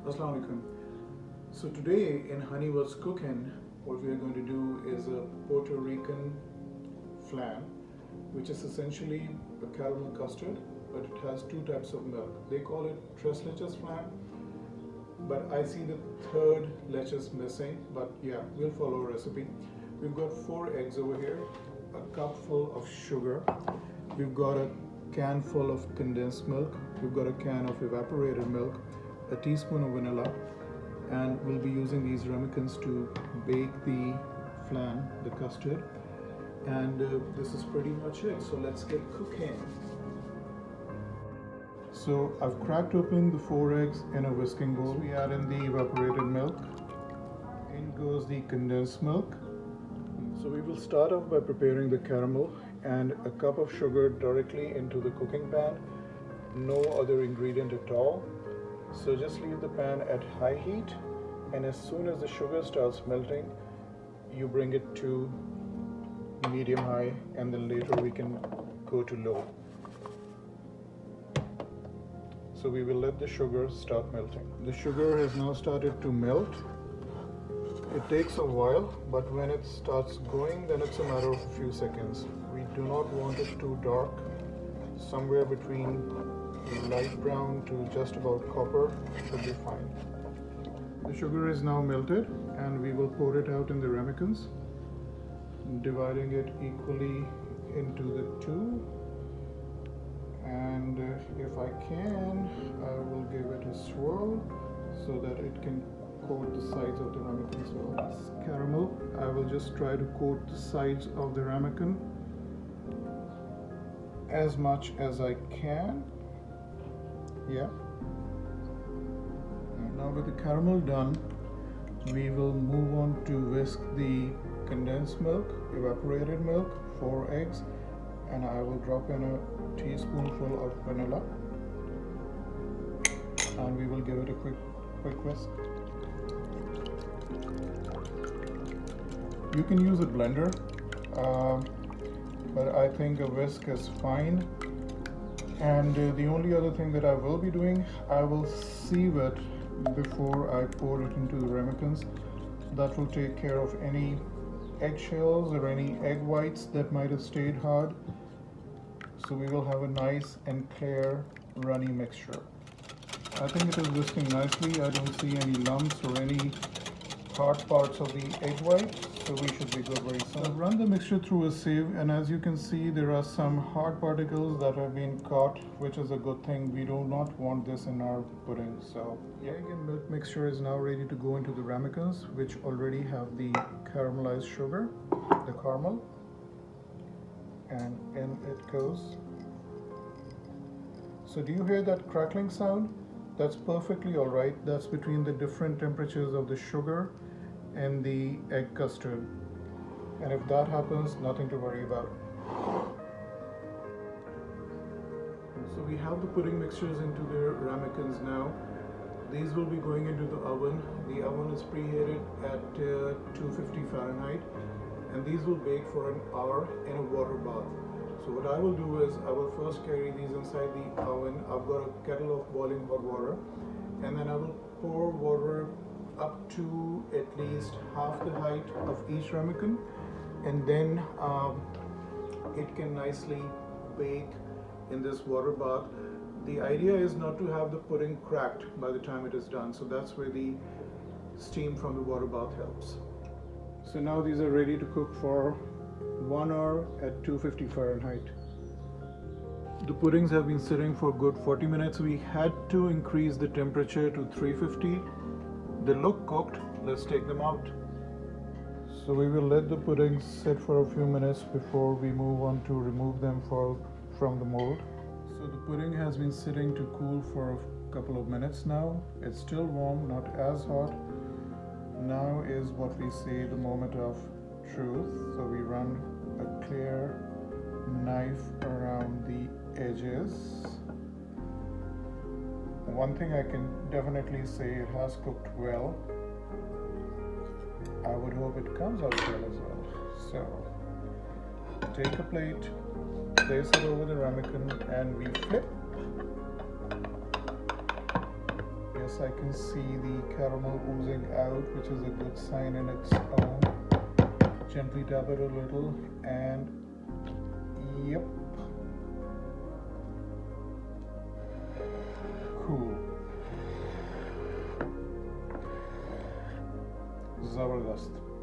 Assalamu alaikum. So today in Honey What's Cooking, what we are going to do is a Puerto Rican flan, which is essentially a caramel custard, but it has two types of milk. They call it tres leches flan, but I see the third leches missing, but yeah, we'll follow a recipe. We've got 4 eggs over here, a cup full of sugar, we've got a can full of condensed milk, we've got a can of evaporated milk, a teaspoon of vanilla, and we'll be using these ramekins to bake the flan, the custard, and this is pretty much it. So let's get cooking. So I've cracked open the 4 eggs in a whisking bowl. We add in the evaporated milk. In goes the condensed milk. So we will start off by preparing the caramel and a cup of sugar directly into the cooking pan. No other ingredient at all. So just leave the pan at high heat, and as soon as the sugar starts melting, you bring it to medium high, and then later we can go to low. So we will let the sugar start melting. The sugar has now started to melt. It takes a while, but when it starts going, then it's a matter of a few seconds. We do not want it too dark. Somewhere between light brown to just about copper should be fine. The sugar is now melted, and we will pour it out in the ramekins, dividing it equally into the 2. And if I can, I will give it a swirl so that it can coat the sides of the ramekin as well. This caramel, I will just try to coat the sides of the ramekin as much as I can. Yeah. Now with the caramel done, we will move on to whisk the condensed milk, evaporated milk, 4 eggs, and I will drop in a teaspoonful of vanilla, and we will give it a quick whisk. You can use a blender, but I think a whisk is fine. And the only other thing that I will be doing, I will sieve it before I pour it into the ramekins. That will take care of any eggshells or any egg whites that might have stayed hard. So we will have a nice and clear runny mixture. I think it is whisking nicely. I don't see any lumps or any hard parts of the egg white, so we should be good very soon. I've run the mixture through a sieve, and as you can see, there are some hard particles that have been caught, which is a good thing. We do not want this in our pudding. So egg and milk mixture is now ready to go into the ramekins, which already have the caramelized sugar, the caramel, and in it goes. So do you hear that crackling sound? That's perfectly all right. That's between the different temperatures of the sugar and the egg custard. And if that happens, nothing to worry about. So we have the pudding mixtures into their ramekins now. These will be going into the oven. The oven is preheated at 250 Fahrenheit, and these will bake for an hour in a water bath. So what I will do is I will first carry these inside the oven. I've got a kettle of boiling hot water, and then I will pour water up to at least half the height of each ramekin, and then it can nicely bake in this water bath. The idea is not to have the pudding cracked by the time it is done, so that's where the steam from the water bath helps. So now these are ready to cook for 1 hour at 250 Fahrenheit. The puddings have been sitting for a good 40 minutes. We had to increase the temperature to 350. They look cooked. Let's take them out. So we will let the puddings sit for a few minutes before we move on to remove them from the mold. So the pudding has been sitting to cool for a couple of minutes now. It's still warm, not as hot. Now is what we say the moment of truth. So we run a clear knife around the edges. One thing I can definitely say, it has cooked well. I would hope it comes out well as well. So take a plate, place it over the ramekin, and we flip. Yes, this, I can see the caramel oozing out, which is a good sign in its own. Gently dab it a little, and yep. Cool. Zabardast.